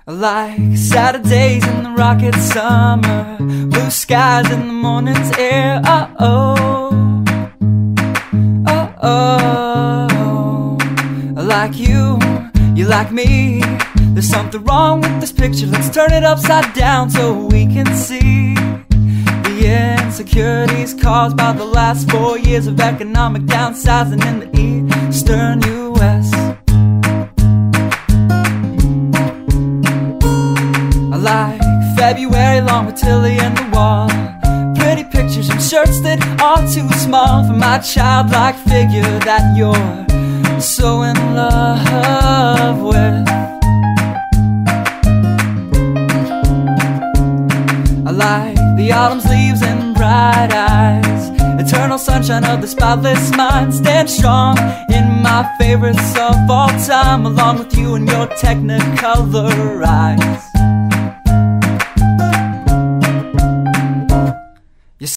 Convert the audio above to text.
I like Saturdays in the rocket summer, blue skies in the morning's air. Oh, I like you, you like me. There's something wrong with this picture. Let's turn it upside down so we can see the insecurities caused by the last 4 years of economic downsizing in the eastern U.S. I like February long with Tilly and the wall, pretty pictures and shirts that are too small for my childlike figure that you're so in love with. I like the autumn's leaves and bright eyes, eternal sunshine of the spotless mind. Stand strong in my favorites of all time, along with you and your technicolor eyes.